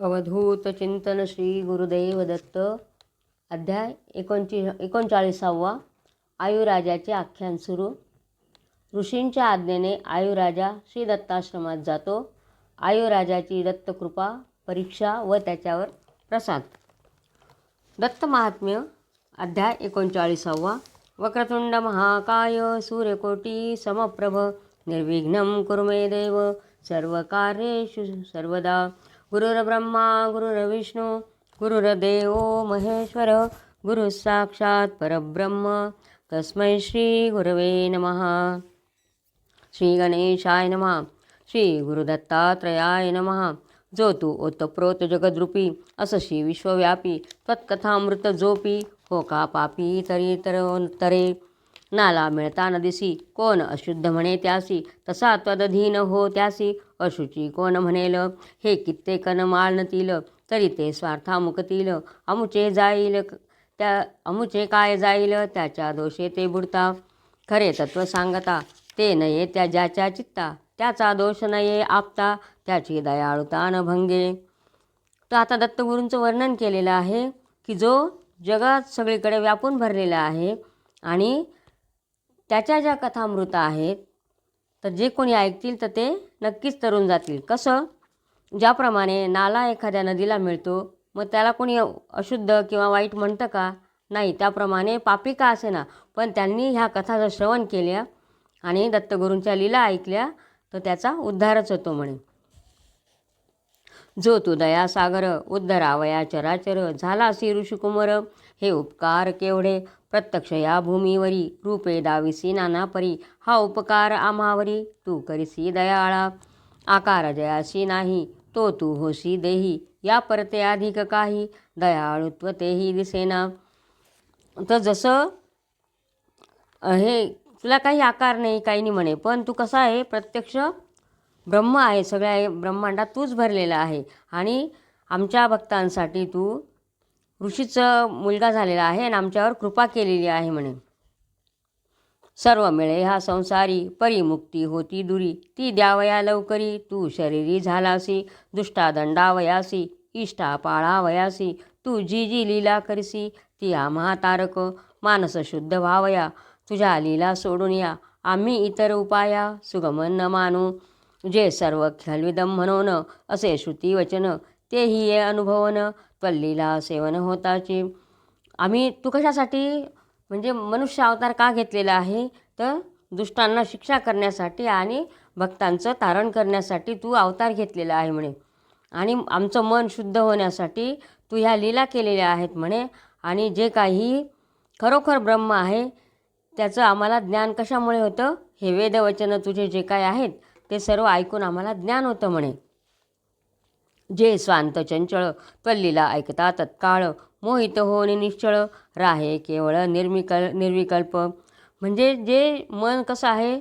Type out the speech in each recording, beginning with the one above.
अवधूत चिंतन श्री गुरुदेव दत्त. अध्याय 39. आयुराजाचे आख्यान सुरू. ऋषींच्या आज्ञेने आयुराजा श्री दत्ताश्रमात जातो. आयुराजाची दत्तकृपा, परीक्षा व त्याच्यावर प्रसाद. दत्त महात्म्य. अध्याय 39. वक्रतुंड महाकाय सूर्यकोटी समप्रभ निर्विघ्नं कुरु मे देव सर्वकार्येषु सर्वदा. गुरुर्ब्रह्मा गुरुर्विष्णू गुरुर्देव महेश्वर गुरुः साक्षात् परब्रह्म तस्मै श्री गुरवे नमः. श्री गणेशाय नमः. श्री गुरुदत्तात्रयाय नमः. जो तू ओतप्रोत जगद्रूपी असशी विश्वव्यापी त्वत्कथामृत जोपी हो का पापी तरी तरे नाला मिळता न दिसी कोण अशुद्ध म्हणे त्यासी तसा त्वदधीन हो त्यासी अशुची कोण म्हणेल हे कित्येकन माळनतील तरी ते स्वार्था मुकतील अमुचे काय जाईल त्याच्या दोषे ते बुडता खरे तत्व सांगता ते नये त्या ज्याच्या चित्ता त्याचा दोष नये आपता त्याची दयाळुता न भंगे. तर आता दत्तगुरूंचं वर्णन केलेलं आहे की जो जगात सगळीकडे व्यापून भरलेला आहे आणि त्याच्या ज्या कथामृत आहेत तर जे कोणी ऐकतील तर ते नक्कीच तरून जातील. कसं? ज्याप्रमाणे नाला एखाद्या नदीला मिळतो मग त्याला कोणी अशुद्ध किंवा वाईट म्हणतं का? नाही. त्याप्रमाणे पापी का असेना पण त्यांनी ह्या कथा जर श्रवण केल्या आणि दत्तगुरूंच्या लीला ऐकल्या तर त्याचा उद्धारच होतो म्हणे. जो तू दयासागर उद्धरावया चराचर झालासी ऋषिकुमार हे उपकार केवढे प्रत्यक्ष या भूमीवरी रूपे दाविसी नाना परी हा उपकार आम्हावरी तू करीसी दयाळा आकार जयासी नाही तो तू होसी देही या परते अधिक काही दयाळुत्व तेही दिसेना. तर जसं हे तुला काही आकार नाही काही नाही म्हणे पण तू कसा आहे प्रत्यक्ष ब्रह्म आहे. सगळ्या ब्रह्मांडात तूच भरलेला आहे आणि आमच्या भक्तांसाठी तू ऋषीचा मुलगा झालेला आहे आणि आमच्यावर कृपा केलेली आहे म्हणे. सर्व मिळे हा संसारी परिमुक्ती होती दुरी ती द्यावया लवकरी तू शरीरी झालासी दुष्टा दंडावयासी इष्टा पाळावयासी तू जी जी लीला करसी ती आम्हा तारक मानस शुद्ध व्हावया तुझ्या लीला सोडून या आम्ही इतर उपाया सुगमन न मानू जे सर्व खलविदम म्हणून असे श्रुती वचन तेही ये अनुभवन त्वल्लीला सेवन होताची. आम्ही तू कशासाठी म्हणजे मनुष्य अवतार का घेतलेला आहे तर दुष्टांना शिक्षा करण्यासाठी आणि भक्तांचं तारण करण्यासाठी तू अवतार घेतलेला आहे म्हणे आणि आमचं मन शुद्ध होण्यासाठी तू ह्या लीला केलेल्या आहेत म्हणे. आणि जे काही खरोखर ब्रह्म आहे त्याचं आम्हाला ज्ञान कशामुळे होतं हे वेदवचन तुझे जे काय आहेत ते सर्व ऐकून आम्हाला ज्ञान होतं म्हणे. जे स्वांत चंचळ त्वल्लीला ऐकता तत्काळ मोहित होणे निश्चळ राहे केवळ निर्विकल्प. म्हणजे जे मन कसं आहे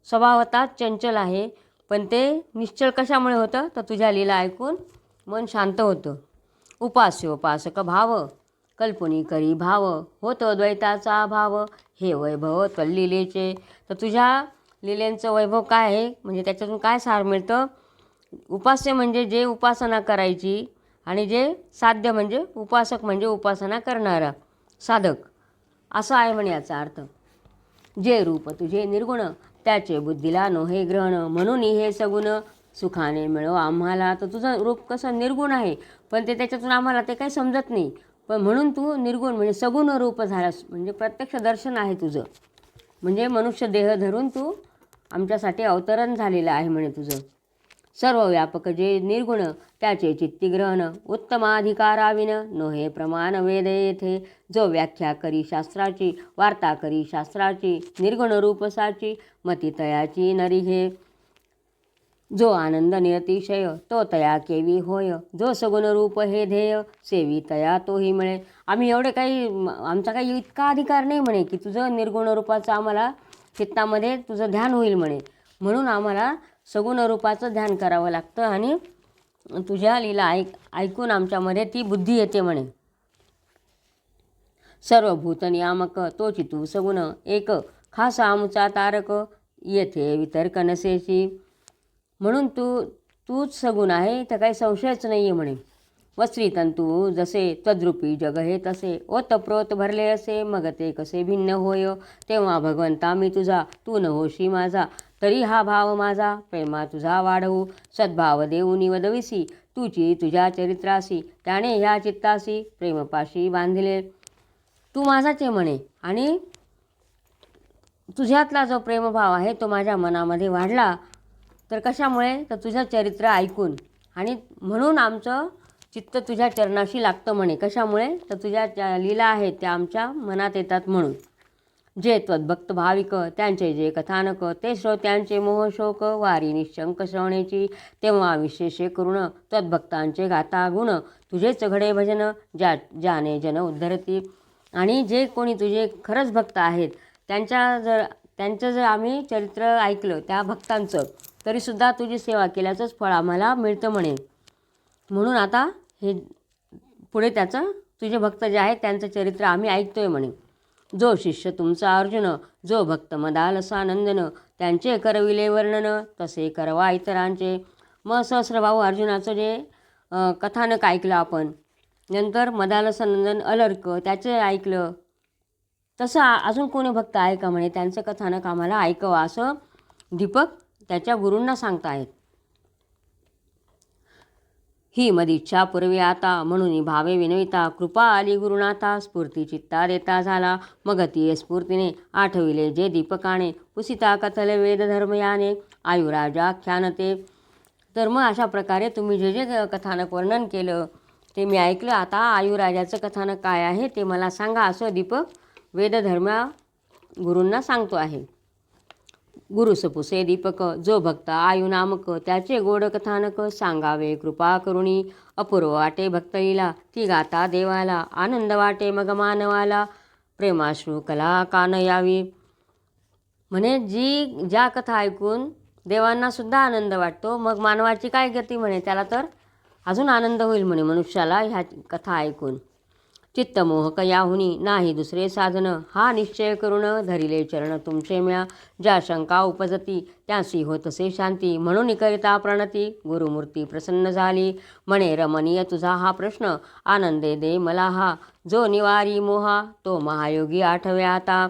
स्वभावतः चंचल आहे पण ते निश्चळ कशामुळे होतं तर तुझ्या लीला ऐकून मन शांत होतं. उपास्योपासक भाव कल्पनी करी भाव होतं द्वैताचा भाव हे वैभव त्वल्लीलेचे. तर तुझ्या लीलेंचं वैभव काय आहे म्हणजे त्याच्यातून काय सार मिळतं. उपास्य म्हणजे जे उपासना करायची आणि जे साध्य म्हणजे उपासक म्हणजे उपासना करणारा साधक असं आहे म्हणे याचा अर्थ. जे रूप तुझे निर्गुण त्याचे बुद्धीला नोहे ग्रहण म्हणून हे सगुण सुखाने मिळो आम्हाला. तर तुझं रूप कसं निर्गुण आहे पण ते त्याच्यातून आम्हाला ते काही समजत नाही पण म्हणून तू निर्गुण म्हणजे सगुण रूप झालास म्हणजे प्रत्यक्ष दर्शन आहे तुझं म्हणजे मनुष्य देह धरून तू आमच्यासाठी अवतरण झालेलं आहे म्हणे तुझं. सर्व व्यापक जे निर्गुण त्याचे चित्तीग्रहण उत्तमाधिकाराविन नोहे प्रमाण वेद येथे. जो व्याख्या करी शास्त्राची वार्ता करी शास्त्राची निर्गुण रूपसाची मती तयाची नरिघे. जो आनंद निरतिशय तो तया केवी होय जो सगुण रूप हे ध्येय सेवी तया तोही मिळे. आम्ही एवढे काही आमचा काही इतका अधिकार नाही म्हणे की तुझं निर्गुण रूपाचं आम्हाला चित्तामध्ये तुझं ध्यान होईल म्हणे म्हणून आम्हाला सगुण रूपाचं ध्यान करावं लागतं आणि तुझ्या लीला ऐकून आमच्यामध्ये ती बुद्धी येते म्हणे. सर्वभूत नियामक तोची तू सगुण एक खास आमुचा तारक येथे वितर्क नसेची. म्हणून तूच सगुण आहे तर काही संशयच नाही आहे म्हणे. वस्त्रीतंतू जसे त्वद्रूपी जग हे तसे ओतप्रोत भरले असे मग ते कसे भिन्न होय. तेव्हा भगवंता मी तुझा तू न होशी माझा तरी हा भाव माझा प्रेमा तुझा वाढवू सद्भाव देऊनी वदविसी तुची तुझ्या चरित्रासी त्याने ह्या चित्तासी प्रेमपाशी बांधिले. तू माझाच आहे म्हणे आणि तुझ्यातला जो प्रेमभाव आहे तो माझ्या मनामध्ये वाढला तर कशामुळे तर तुझं चरित्र ऐकून आणि म्हणून आमचं चित्त तुझ्या चरणाशी लागतं म्हणे. कशामुळे तर तुझ्या ज्या लीला आहेत त्या आमच्या मनात येतात म्हणून. जे त्वद्भक्त भाविक त्यांचे जे कथानक ते श्रोत्यांचे मोहशोक वारी निशंक श्रवणेची तेव्हा विशेषे करुण त्वद्भक्तांचे गाता गुण तुझेच घडे भजन ज्याने जन उद्धरती. आणि जे कोणी तुझे खरंच भक्त आहेत त्यांचं जर आम्ही चरित्र ऐकलं त्या भक्तांचं तरीसुद्धा तुझी सेवा केल्याचंच फळ आम्हाला मिळतं म्हणे. म्हणून आता हे पुढे त्याचं तुझे भक्त जे आहेत त्यांचं चरित्र आम्ही ऐकतोय म्हणे. जो शिष्य तुमचा अर्जुन जो भक्त मदालसा नंदन त्यांचे करविले वर्णन तसे करवा इतरांचे. मग सहस्रभाऊ अर्जुनाचं जे कथानक ऐकलं आपण नंतर मदालसा नंदन अलर्क त्याचे ऐकलं तसं अजून कोणी भक्त आहे का म्हणे त्यांचं कथानक आम्हाला ऐकवा असं दीपक त्याच्या गुरूंना सांगतायत. ही मदिच्छा पूर्वी आता म्हणून भावे विनविता कृपा आली गुरुनाथा स्फूर्ती चित्ता देता झाला मग ती स्फूर्तीने आठविले जे दीपकाने पुसिता कथल वेद धर्मयाने आयुराजाख्यानते. तर मग अशा प्रकारे तुम्ही जे जे कथानक वर्णन केलं ते मी ऐकलं. आता आयुराजाचं कथानक काय आहे ते मला सांगा असं दीपक वेदधर्मा गुरूंना सांगतो आहे. गुरुसपुसे दीपक जो भक्त आयु नामक त्याचे गोड कथानक सांगावे कृपा करुणी अपूर्व वाटे भक्तलीला ती गाता देवाला आनंद वाटे मग मानवाला प्रेमाश्रू कला कान यावी. म्हणे ज्या कथा ऐकून देवांना सुद्धा आनंद वाटतो मग मानवाची काय गती म्हणे त्याला तर अजून आनंद होईल म्हणे मनुष्याला ह्या कथा ऐकून. चित्तमोहक याहुनी नाही दुसरे साधन हा निश्चय करून धरिले चरण तुमचे म्या ज्या शंका उपजती त्यासी होतसे शांती म्हणून करिता प्रणती गुरुमूर्ती प्रसन्न झाली. म्हणे रमणीय तुझा हा प्रश्न आनंदे दे मला हा जो निवारी मोहा तो महायोगी आठवे आता.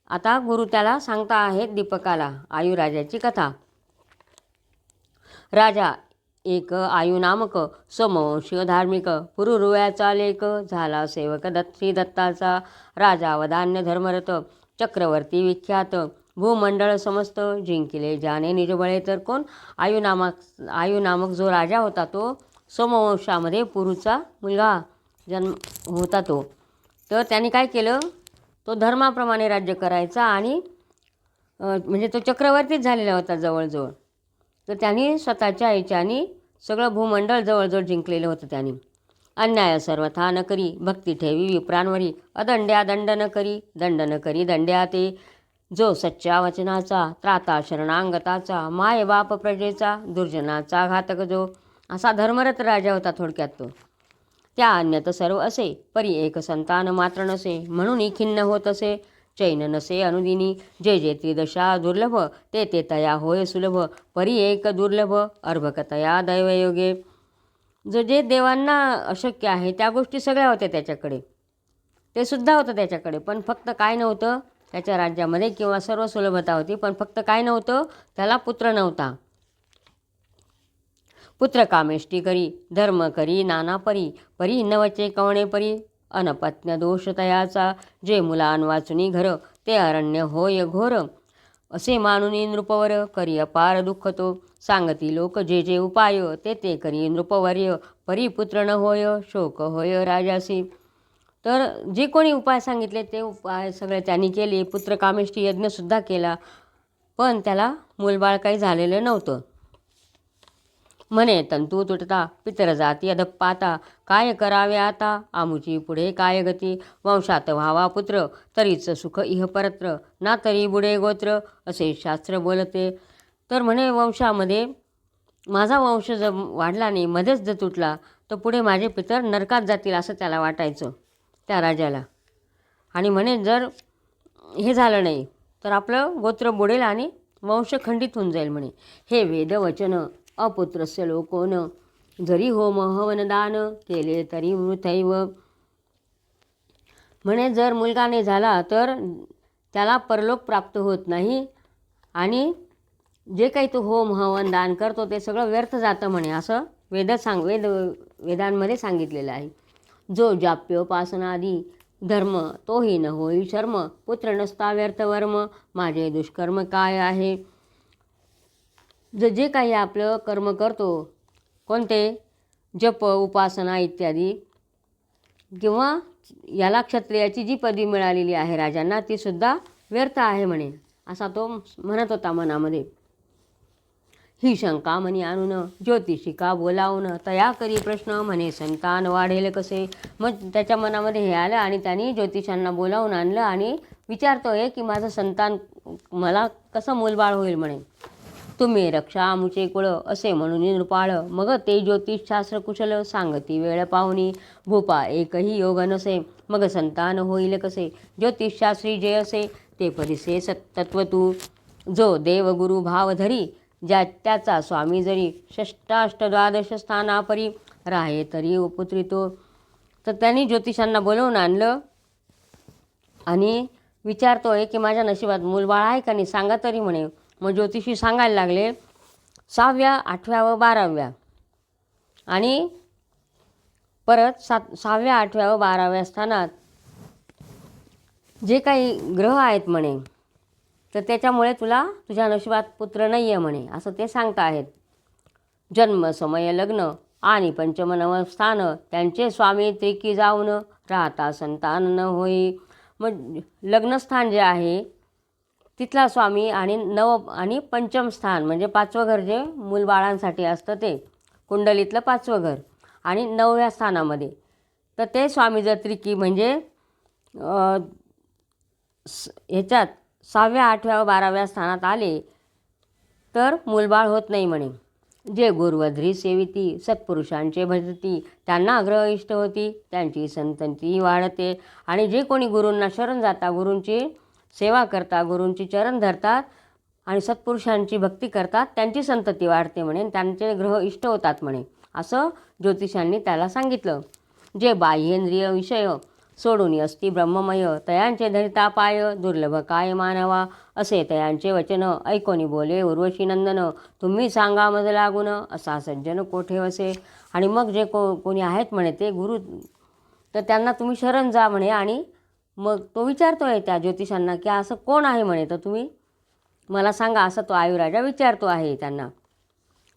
आता गुरु त्याला सांगता आहेत दीपकाला आयुराजाची कथा. राजा एक आयु नामक सोमवंशीय धार्मिक पुरुरुव्याचा लेख झाला सेवक श्री दत्ताचा राजा वदान्य धर्मरत चक्रवर्ती विख्यात भूमंडळ समस्त जिंकिले ज्याने निजबळे. तर कोण आयु नामक जो राजा होता तो सोमवंशामध्ये पुरुचा मुलगा जन्म होता तो. तर त्यांनी काय केलं तो धर्माप्रमाणे राज्य करायचा आणि म्हणजे तो चक्रवर्तीच झालेला होता जवळजवळ. तर त्यांनी स्वतःच्या याच्यानी सगळं भूमंडळ जवळजवळ जिंकलेलं होतं त्यांनी. अन्याय सर्वथा न करी भक्ती ठेवी विप्रांवरी अदंड्या दंड न करी दंड्या ते जो सच्च्या वचनाचा त्राता शरणांगताचा माय बाप प्रजेचा दुर्जनाचा घातक जो असा धर्मरत राजा होता थोडक्यात तो. त्या अन्यत सर्व असे परी एक संतान मात्र नसे म्हणून खिन्न होत असे चैन नसे अनुदिनी जे जे त्रिदशा दुर्लभ ते ते तया होय सुलभ परी एक दुर्लभ अर्भकतया दैवयोगे. जो जे देवांना अशक्य आहे त्या गोष्टी सगळ्या होत्या त्याच्याकडे ते सुद्धा होतं त्याच्याकडे पण फक्त काय नव्हतं त्याच्या राज्यामध्ये किंवा सर्व सुलभता होती पण फक्त काय नव्हतं त्याला पुत्र नव्हता. पुत्र कामेष्टी करी धर्म करी नाना परी नवचे कवणे परी अनपत्न दोष तयाचा जे मुलान वाचुनी घर ते अरण्य होय घोर असे मानुनी नृपवर करी अपार दुःख तो सांगती लोक जे जे उपाय ते ते करी नृपवर्य परी पुत्र न होय शोक होय राजासी. तर जे कोणी उपाय सांगितले ते उपाय सगळे त्यांनी केले. पुत्र कामेष्टी यज्ञसुद्धा केला पण त्याला मूलबाळ काही झालेलं नव्हतं. म्हणे तंतू तुटता पितर जाती अधप्पाता काय करावे आता आमुची पुढे काय गती वंशात व्हावा पुत्र तरीच सुख इह परत्र ना तरी बुडे गोत्र असे शास्त्र बोलते. तर म्हणे वंशामध्ये माझा वंश जर वाढला नाही मध्येच जर तुटला तर पुढे माझे पितर नरकात जातील असं त्याला वाटायचं त्या राजाला. आणि म्हणे जर हे झालं नाही तर आपलं गोत्र बुडेल आणि वंश खंडित होऊन जाईल म्हणे. हे वेदवचन अपुत्रस्य लोकोन जरी होम हवन दान केले तरी मृतैव. म्हणे जर मुलगा नाही झाला तर त्याला परलोक प्राप्त होत नाही आणि जे काही तो होम हवन दान करतो ते सगळं व्यर्थ जातं म्हणे, असं वेदांमध्ये सांगितलेलं आहे. जो जाप्योपासनादी धर्म तोही न होई शर्म, पुत्र नसता व्यर्थ वर्म, माझे दुष्कर्म काय आहे. जे काही आपलं कर्म करतो, कोणते जप उपासना इत्यादी, किंवा याला क्षत्रियाची जी पदवी मिळालेली आहे राजांना ती सुद्धा व्यर्थ आहे म्हणे, असा तो म्हणत होता मनामध्ये. ही शंका मनी आणून ज्योतिषिका बोलावून, तया करी प्रश्न म्हणे संतान वाढेल कसे. मग त्याच्या मनामध्ये हे आलं आणि त्यांनी ज्योतिषांना बोलावून आणलं आणि विचारतोय की माझं संतान मला कसं मूलबाळ होईल म्हणे. तुम्ही रक्षा आमुचे कुळ असे म्हणून नृपाळ, मग ते ज्योतिषशास्त्र कुशल सांगती वेळ पाहुनी. भूपा एकही योग नसे, मग संतान होईल कसे. ज्योतिषशास्त्री जे असे ते परिसे तत्व तू, जो देवगुरु भाव धरी त्याचा स्वामी जरी. षष्टाष्ट द्वादश स्थानापरी राहे तरी उपत्रितो. तर त्यांनी ज्योतिषांना बोलवून आणलं आणि विचारतोय की माझ्या नशिबात मूलबाळ आहे का नाही, सांगा तरी म्हणे. मग ज्योतिषी सांगायला लागले 6व्या 8व्या व 12व्या आणि परत 6व्या 8व्या व 12व्या स्थानात जे काही ग्रह आहेत म्हणे, तर त्याच्यामुळे तुझ्या नशिबात पुत्र नाही आहे म्हणे, असं ते सांगता आहेत. जन्म समय लग्न आणि पंचम नवम स्थान त्यांचे स्वामी त्रिकी जाऊन, राहता संतान न होई. मग लग्नस्थान जे आहे तिथला स्वामी आणि नव आणि पंचम स्थान म्हणजे 5वं घर जे मूलबाळांसाठी असतं ते कुंडलीतलं 5वं घर, आणि 9व्या स्थानामध्ये तर ते स्वामी जर त्रिकी म्हणजे ह्याच्यात 6व्या 8व्या व 12व्या स्थानात आले तर मूलबाळ होत नाही म्हणे. जे गुरुवध्री सेविती सत्पुरुषांचे भजती, त्यांना ग्रह इष्ट होती, त्यांची संतती वाढते. आणि जे कोणी गुरूंना शरण जाता, गुरूंची सेवा करता, गुरूंची चरण धरतात आणि सत्पुरुषांची भक्ती करतात, त्यांची संतती वाढते म्हणे, त्यांचे ग्रह इष्ट होतात म्हणे, असं ज्योतिषांनी त्याला सांगितलं. जे बाह्येंद्रिय विषय सोडून असती ब्रह्ममय, तयांचे धरिता पाय दुर्लभ काय मानवा. असे तयांचे वचन ऐकोनी बोले उर्वशी नंदन, तुम्ही सांगा मज लागून असा सज्जन कोठे वसे. आणि मग जे कोणी आहेत म्हणे ते गुरु, तर त्यांना तुम्ही शरण जा म्हणे. आणि मग तो विचारतोय त्या ज्योतिषांना की असं कोण आहे म्हणे, तर तुम्ही मला सांगा, असं तो आयुराजा विचारतो आहे त्यांना.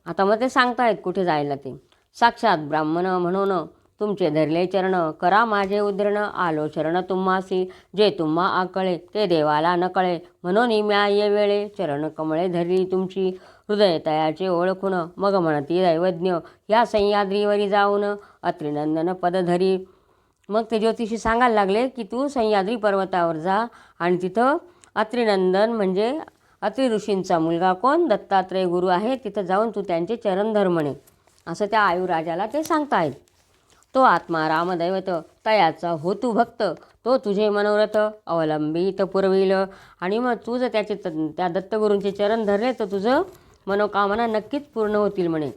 आता मग ते सांगतायत कुठे जायला ते. साक्षात ब्राह्मण म्हणून तुमचे धरले चरण, करा माझे उद्धरण आलो शरण तुम्हासी. जे तुम्हा आकळे ते देवाला न कळे, म्हणून म्या ये वेळे चरण कमळे धरली तुमची. हृदय तयाचे ओळखून मग म्हणती दैवज्ञ, या सह्याद्रीवरी जाऊन अत्रिनंदन पद धरी. मग ते ज्योतिषी सांगायला लागले की तू सह्याद्री पर्वतावर जा आणि तिथं अत्रिनंदन म्हणजे अत्रि ऋषींचा मुलगा कोण दत्तात्रय गुरु आहे, तिथं जाऊन तू त्यांचे चरण धर म्हणे, असं त्या आयुराजाला ते सांगतायत. तो आत्मा रामदैवत तयाचा होतू भक्त, तो तुझे मनोरथ अवलंबित पुरविल. आणि मग तू जर त्या दत्तगुरूंचे चरण धरले तर तुझं मनोकामना नक्कीच पूर्ण होतील म्हणे.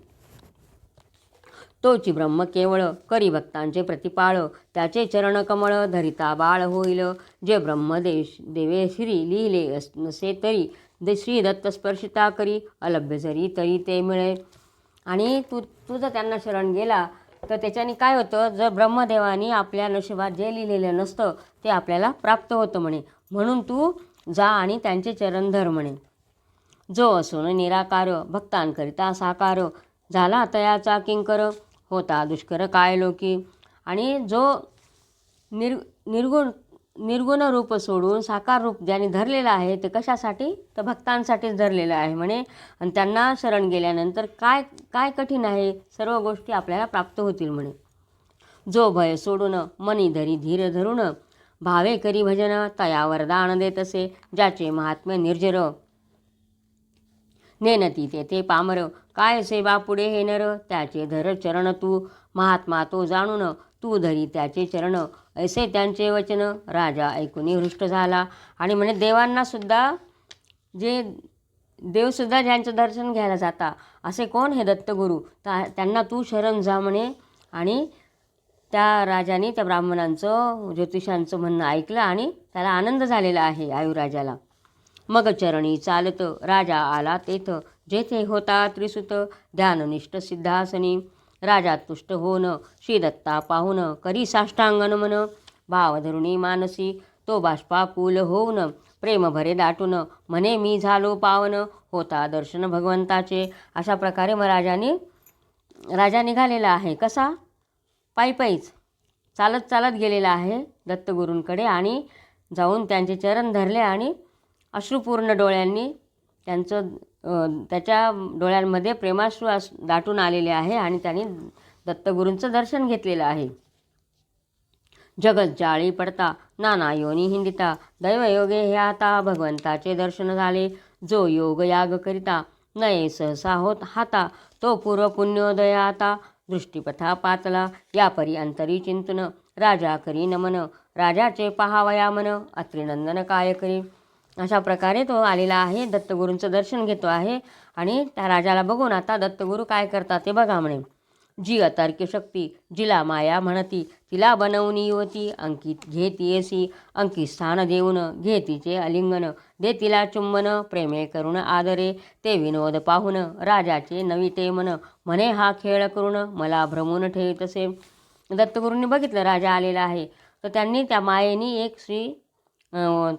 तोची ब्रह्म केवळ करी भक्तांचे प्रतिपाळ, त्याचे चरण कमळ धरिता बाळ होईल. जे देवे श्री लिहिले नसे तरी श्री दत्त स्पर्शिता करी, अलभ्य जरी तरी ते मिळे. आणि तू जर त्यांना शरण गेला तर त्याच्याने काय होतं, जर ब्रह्मदेवानी आपल्या नशिबात जे लिहिलेलं नसतं ते आपल्याला प्राप्त होतं म्हणे. म्हणून तू जा आणि त्यांचे चरण धर म्हणे. जो असून निराकार भक्तांकरिता साकार, झाला तयाचा किंकर होता दुष्कर काय लोकी. आणि जो निर्गुण रूप सोडून साकार रूप ज्याने धरलेलं आहे ते कशासाठी, तर भक्तांसाठीच धरलेलं आहे म्हणे. आणि त्यांना शरण गेल्यानंतर काय काय कठीण आहे, सर्व गोष्टी आपल्याला प्राप्त होतील म्हणे. जो भय सोडून मनी धरी धीर धरून, भावे करी भजन तया वरदान देतसे. ज्याचे महात्म्य निर्जर नेनती तेथे पामर, काय सेवा पुढे हे नर त्याचे धर चरण तू. महात्मा तो जाणून तू धरी त्याचे चरण, ऐसे त्यांचे वचन राजा ऐकून हृष्ट झाला. आणि म्हणे देवांना सुद्धा जे देवसुद्धा ज्यांचं दर्शन घ्यायला जाता असे कोण हे दत्तगुरू, त्यांना तू शरण जा म्हणे. आणि त्या राजाने त्या ब्राह्मणांचं ज्योतिषांचं म्हणणं ऐकलं आणि त्याला आनंद झालेला आहे आयुराजाला. मग चरणी चालत राजा आला तेथ, जेथे होता त्रिसुत ध्याननिष्ठ सिद्धासनी. राजा तुष्ट होऊन श्री दत्ता पाहून करी साष्टांगन मन. भाव धरुणी मानसी तो बाष्पाकुल होऊन, प्रेम भरे दाटून म्हणे मी झालो पावन. होता दर्शन भगवंताचे. अशा प्रकारे मग राजा निघालेला आहे. कसा? पायीच चालत चालत गेलेला आहे दत्तगुरूंकडे आणि जाऊन त्यांचे चरण धरले आणि अश्रुपूर्ण डोळ्यांनी त्याच्या डोळ्यांमध्ये प्रेमाश्रू दाटून आलेले आहे आणि त्यांनी दत्तगुरूंचं दर्शन घेतलेलं आहे. जगत जाळी पडता नाना योनी हिंदिता, दैवयोगे हे आता भगवंताचे दर्शन झाले. जो योग याग करिता नये सहसा होत हाता, तो पूर्व पुण्योदय आता दृष्टीपथा पातला. या परी अंतरी चिंतन राजा करी नमन, राजाचे पहावया मन अत्रिनंदन काय करी. अशा प्रकारे तो आलेला आहे, दत्तगुरूंचं दर्शन घेतो आहे. आणि त्या राजाला बघून आता दत्तगुरू काय करतात ते बघा म्हणे. जी अतर्क्य शक्ती जिला माया म्हणती, तिला बनवून युवती अंकित घेती येसी. अंकित स्थान देऊन घे तिचे अलिंगन, दे तिला चुंबन प्रेमे करून आदरे. ते विनोद पाहून राजाचे नविते मन, म्हणे हा खेळ करून मला भ्रमून ठेवितसे. दत्तगुरूंनी बघितलं राजा आलेला आहे, तर त्यांनी त्या मायेनी एक स्त्री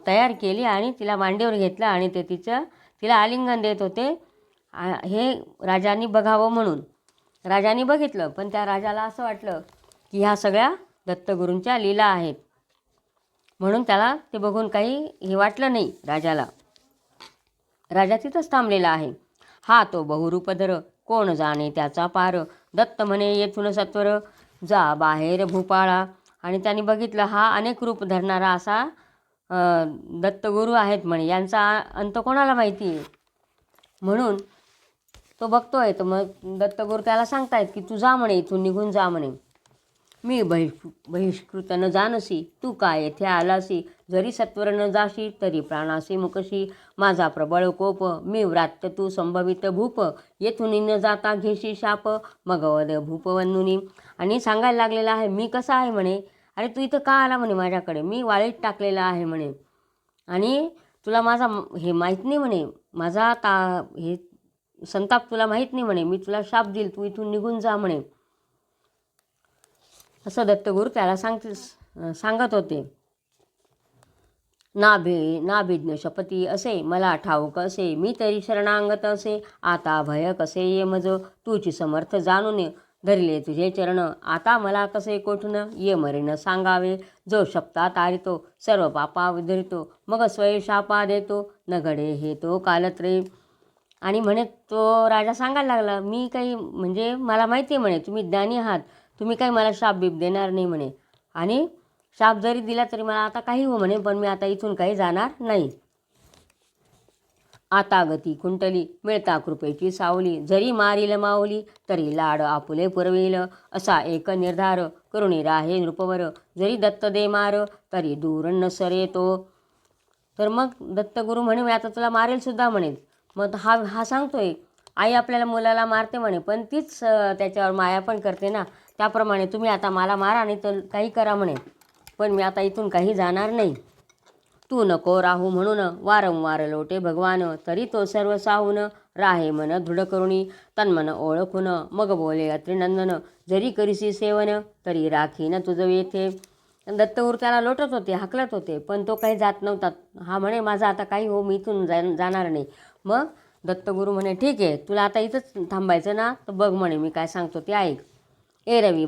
तयार केली आणि तिला मांडीवर घेतलं आणि ते तिला आलिंगन देत होते. हे राजांनी बघावं म्हणून राजांनी बघितलं, पण त्या राजाला असं वाटलं की ह्या सगळ्या दत्तगुरूंच्या लीला आहेत, म्हणून त्याला ते बघून काही हे वाटलं नाही राजाला. राजा तिथंच थांबलेला आहे. हा तो बहुरूपधर कोण जाणे त्याचा पार, दत्त म्हणे येथून सत्वर जा बाहेर भूपाळा. आणि त्यांनी बघितलं हा अनेक रूप धरणारा असा दत्तगुरू आहेत म्हणे, यांचा अंत कोणाला माहिती आहे. म्हणून तो बघतोय, तर मग दत्तगुरू त्याला सांगतायत की तू जा म्हणे, इथून निघून जा म्हणे. मी बहिष्कृत न जानसी, तू काय येथे आलासी. जरी सत्वर न जाशी तरी प्राणासी मुकशी. माझा प्रबळ कोप मी व्रात्य तू संभवित भूप, येथून न जाता घेशी शाप मगवद भूपवन्नुनी. आणि सांगायला लागलेला आहे मी कसा आहे म्हणे. अरे तू इथं का आला म्हणे माझ्याकडे, मी वाळीत टाकलेला आहे म्हणे. आणि तुला माझा हे माहीत नाही म्हणे, माझा हे संताप तुला माहीत नाही म्हणे. मी तुला शाप देईल, तू इथून निघून जा म्हणे. असं दत्तगुरू त्याला सांगत होते. नाभिज्ञ शपथी असे मला ठाऊक असे, मी तरी शरणांगत असे. आता भय कसे ये मज, तुझी समर्थ जाणून धरले तुझे चरण. आता मला कसे कोठून ये मरेन सांगावे. जो शब्दात तारितो सर्व पापा विधरितो, मग स्वय शापा देतो न घडे हे तो कालत्रे. आणि म्हणे तो राजा सांगायला लागला मी काही म्हणजे मला माहिती आहे म्हणे तुम्ही ज्ञानी आहात, तुम्ही काही मला शाप बीप देणार नाही म्हणे. आणि शाप जरी दिला तरी मला आता काही हो म्हणे, पण मी आता इथून काही जाणार नाही. आता गती कुंटली मिळता कृपेची सावली, जरी मारील माऊली तरी लाड आपुले पुरविल. असा एक निर्धार करुणी राहे नृपवर, जरी दत्त दे मार तरी दूर न सरे तो. तर मग दत्तगुरू म्हणे मी आता तुला मारेल सुद्धा म्हणे. मग हा सांगतोय आई आपल्याला मुलाला मारते म्हणे, पण तीच त्याच्यावर माया पण करते ना. त्याप्रमाणे तुम्ही आता मला मारा नाही तर काही करा म्हणे, पण मी आता इथून काही जाणार नाही. तू नको राहू म्हणून वारंवार लोटे भगवान, तरी तो सर्व साहून राहे मन दृढ करुणी. तन्मन ओळखून मग बोले अत्रिनंदन, जरी करीसी सेवन तरी राखीन तुझं येथे. दत्तगुरू त्याला लोटत होते, हाकलत होते, पण तो काही जात नव्हता. हा म्हणे माझं आता काही हो, मी इथून जाणार नाही. मग दत्तगुरू म्हणे ठीक आहे, तुला आता इथंच थांबायचं ना, तर बघ म्हणे मी काय सांगतो ते ऐक. एरवी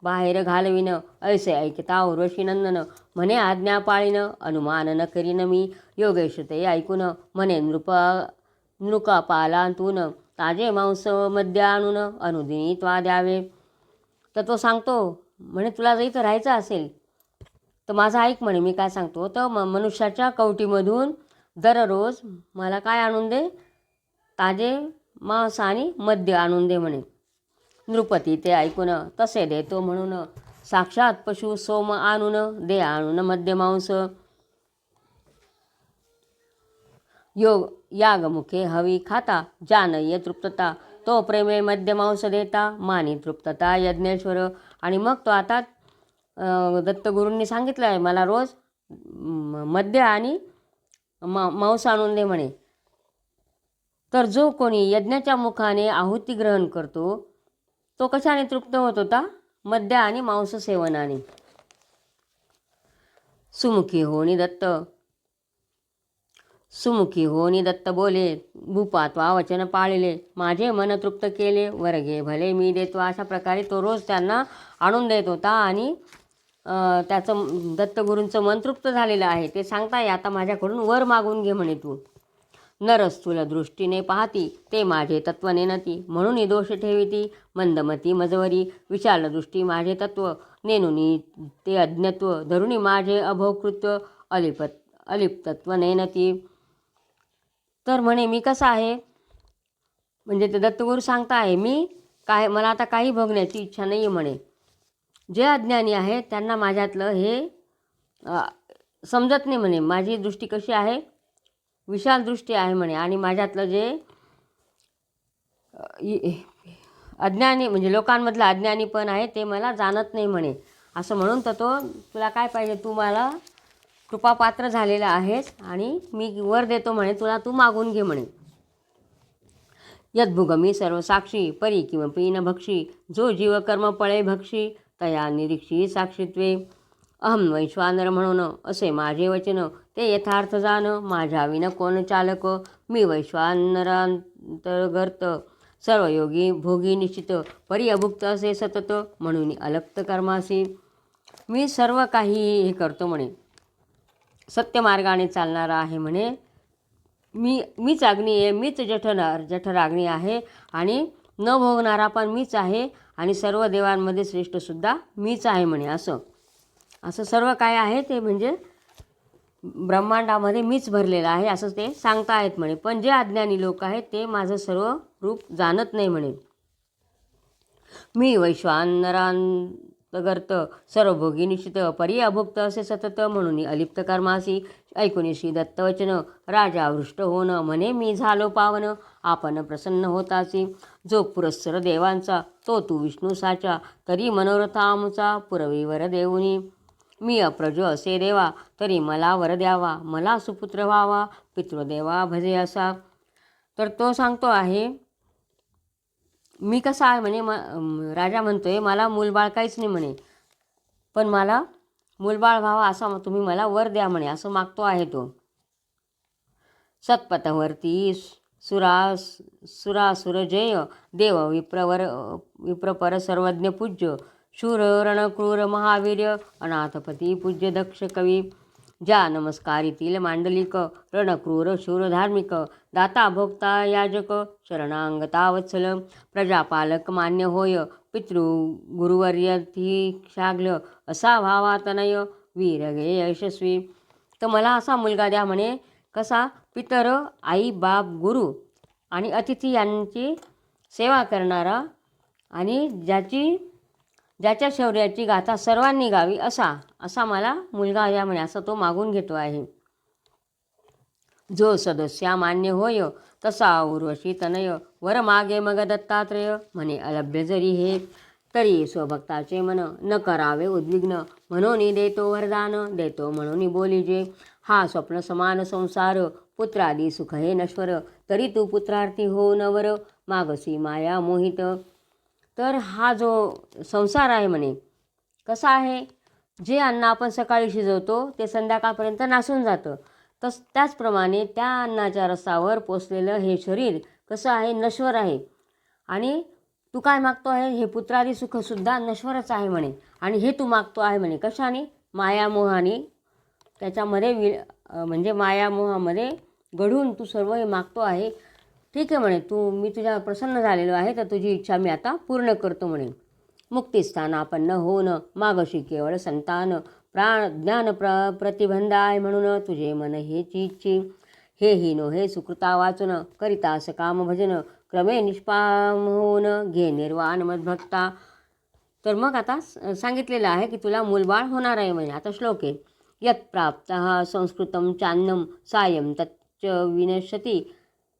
बाहेर घालविन ऐसे ऐकता उर्वशी नंदन, म्हणे आज्ञा पाळीन अनुमान न करीन मी. योगेश ते ऐकून म्हणे नृका पालांतून, ताजे मांस मध्य आणून अनुदिनी त्वा द्यावे. तर तो सांगतो म्हणे तुला जर इथं राहायचं असेल तर माझं ऐक म्हणे मी काय सांगतो. तर मनुष्याच्या कवटीमधून दररोज मला काय आणून दे, ताजे मांस आणि मद्य आणून दे म्हणे. नृपती ते ऐकून तसे देतो म्हणून, साक्षात पशु सोम आणून दे आणून मद्य मांस. योग यागमुखे हवी खाता जानय तृप्तता तो प्रेमे मध्यमांस देता मानी तृप्तता यज्ञेश्वर. आणि मग तो आता दत्तगुरूंनी सांगितलं आहे मला रोज मद्य आणि मांस आणून दे म्हणे. तर जो कोणी यज्ञाच्या मुखाने आहुती ग्रहण करतो तो कशाने तृप्त होत होता? मद्य आणि मांस सेवनाने. सुमुखी होनी दत्त बोले भूपात्वा वचन पाळले माझे मन तृप्त केले वर्गे भले मी देतो. अशा प्रकारे तो रोज त्यांना आणून देत होता आणि त्याचं दत्तगुरूंचं मन तृप्त झालेलं आहे. ते सांगताय आता माझ्याकडून वर मागून घे म्हणे तू. नरस्थूल दृष्टीने पाहती ते माझे तत्व नेनती म्हणून दोष ठेविती मंदमती मजवरी. विशाल दृष्टी माझे तत्व नेनुनी ते अज्ञत्व धरुणी माझे अभोकृत्व अलिप्तत्व नेनती. तर म्हणे मी कसा आहे म्हणजे ते दत्तगुरू सांगता आहे मी काय मला आता काही बघण्याची इच्छा नाही आहे म्हणे. जे अज्ञानी आहे त्यांना माझ्यातलं हे समजत नाही म्हणे. माझी दृष्टी कशी आहे? विशाल दृष्टी आहे म्हणे. आणि माझ्यातलं जे अज्ञानी म्हणजे लोकांमधलं अज्ञानीपण आहे ते मला जाणत नाही म्हणे. असं म्हणून तर तो तुला काय पाहिजे तू मला कृपापात्र झालेला आहेस आणि मी वर देतो म्हणे तुला तू मागून घे म्हणे. यद्भुगमी सर्व साक्षी परी किंवा न भक्षी जो जीव कर्म पळे भक्षी तया निरीक्षी साक्षीत्वे. अहम वैश्वानर म्हणून असे माझे वचन ते यथार्थ जाण माझ्या विन कोण चालक. मी वैश्वानरांतर्गत सर्वयोगी भोगी निश्चित परी अभुक्त असे सतत म्हणून अलक्त कर्मासी. मी सर्व काही हे करतो म्हणे. सत्यमार्गाने चालणारा आहे म्हणे. मीच अग्नी आहे मीच जठराग्नी आहे आणि न भोगणारा पण मीच आहे आणि सर्व देवांमध्ये श्रेष्ठसुद्धा मीच आहे म्हणे. असं सर्व काय आहे ते म्हणजे ब्रह्मांडामध्ये मीच भरलेलं आहे असं ते सांगता आहेत म्हणे. पण जे अज्ञानी लोक आहेत ते माझं सर्व रूप जाणत नाही म्हणे. मी वैश्वानरांतर्गत सर्वभोगी निश्चित परी अभुक्त असे सतत म्हणून अलिप्त कर्मासी. ऐकून श्री दत्तवचन राजा हृष्ट होन म्हणे मी झालो पावन आपण प्रसन्न होतासी. जो पुरस्सर देवांचा तो तू विष्णू साचा तरी मनोरथा आमचा पुरवी वर देऊनी. मी अप्रज असे देवा तरी मला वर द्यावा मला सुपुत्र व्हावा पितृदेवा भजे असा. तर तो सांगतो आहे मी कसा आहे म्हणे. राजा म्हणतोय मला मूलबाळ काहीच नाही म्हणे पण मला मूलबाळ व्हावा असा तुम्ही मला वर द्या म्हणे असं मागतो आहे तो. सत्पथवर्ती सुरासुर जय देव विप्रपर सर्वज्ञ पूज्य शूर रणक्रूर महावीर्य अनाथपती पूज्य दक्ष कवी. ज्या नमस्कारीतील मांडलिक रणक्रूर शूर धार्मिक दाता भोक्ता याजक शरणांगता वत्सल प्रजापालक मान्य होय पितृ गुरुवर्यथी शाग्ल असा व्हावा तनय वीर गे यशस्वी. तर मला असा मुलगा द्या म्हणे कसा पितर आई बाप गुरु आणि अतिथी यांची सेवा करणारा आणि ज्याच्या शौर्याची गाथा सर्वांनी गावी असा मला मुलगा द्या म्हणे असं तो मागून घेतो आहे. जो सदस्या मान्य होय तसा उर्वशी तनय वर मागे मग दत्तात्रेय म्हणे अलभ्य जरी हे तरी स्वभक्ताचे मन न करावे उद्विग्न म्हणून देतो वरदान देतो म्हणून बोलिजे. हा स्वप्न समान संसार पुत्रादी सुख हे नश्वर तरी तू पुत्रार्थी हो नवर मागसी माया मोहित. तर हा जो संसार आहे म्हणे कसा आहे जे अन्न आपण सकाळी शिजवतो ते संध्याकाळपर्यंत नासून जातं त्याचप्रमाणे त्या अन्नाच्या रसावर पोचलेलं हे शरीर कसं आहे नश्वर आहे. आणि तू काय मागतो आहे हे पुत्रादी सुखसुद्धा नश्वरच आहे म्हणे. आणि हे तू मागतो आहे म्हणे कशाने मायामोहाने त्याच्यामध्ये म्हणजे मायामोहामध्ये घडून तू सर्व हे मागतो आहे. ठीक आहे म्हणे तू मी तुझ्या प्रसन्न झालेलो आहे तर तुझी इच्छा मी आता पूर्ण करतो म्हणे. मुक्तिस्थान आपण होऊन मागशी केवळ संतान प्राण ज्ञान प्रतिबंध आहे म्हणून तुझे मन हेची इच्छी. हे हिनो हे सुकृता वाचून करितास काम भजन क्रमे निष्पाम होऊन घे निर्वाण मद्भक्ता. तर मग आता सांगितलेलं आहे की तुला मूलबाळ होणार आहे म्हणे. आता श्लोक आहे यत् प्राप्त संस्कृतम चान्नम सायं विनश्यति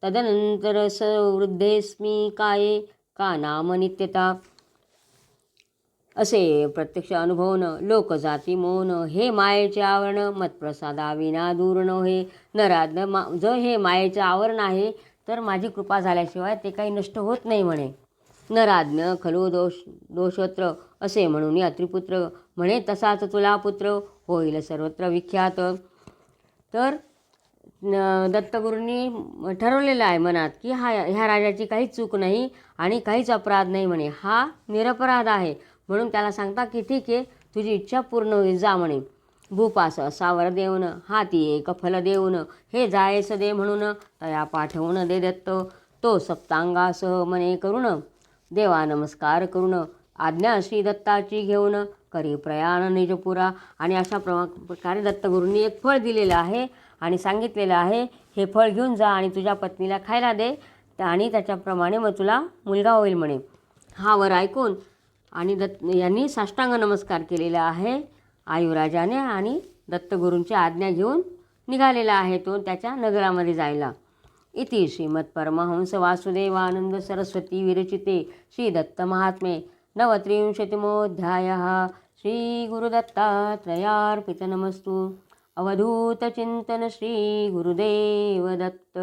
तदनंतर स वृद्धेस्मी काये का नाम नित्यता. असे प्रत्यक्ष अनुभवणं लोकजाती मौन हे मायेचे आवरण मत्प्रसादाविना दूर न हे नराज्ञ जर हे मायेचे आवरण आहे तर माझी कृपा झाल्याशिवाय ते काही नष्ट होत नाही म्हणे. नराज्ञ खलो दोषोत्र असे म्हणून या त्रिपुत्र म्हणे तसाच तुला पुत्र होईल सर्वत्र विख्यात. तर दत्तगुरूंनी ठरवलेलं आहे मनात की ह्या राजाची काहीच चूक नाही आणि काहीच अपराध नाही म्हणे, हा निरपराध आहे. म्हणून त्याला सांगता की ठीक आहे, तुझी इच्छा पूर्ण होईल, जा म्हणे. भूपास असावर देऊन हाती एक फल देऊन हे जायस दे म्हणून तया पाठवून दे दत्त. तो सप्तांगासह मने करून देवा नमस्कार करून आज्ञा श्री दत्ताची घेऊन करी प्रयाण निजपुरा. आणि अशा प्रकारे दत्तगुरूंनी एक फळ दिलेलं आहे आणि सांगितलेलं आहे, हे फळ घेऊन जा आणि तुझ्या पत्नीला खायला दे आणि त्याच्याप्रमाणे मग तुला मुलगा होईल म्हणे. हा वर ऐकून आणि यांनी साष्टांग नमस्कार केलेला आहे आयुराजाने आणि दत्तगुरूंची आज्ञा घेऊन निघालेला आहे तो त्याच्या नगरामध्ये जायला. इति श्रीमत्परमहंस वासुदेवानंद सरस्वती विरचिते श्री दत्त महात्म्ये नवत्रिंशतितमोऽध्यायः. श्री गुरुदत्तात्रयार्पितनमस्तु. अवधूत चिंतन श्री गुरुदेव दत्त.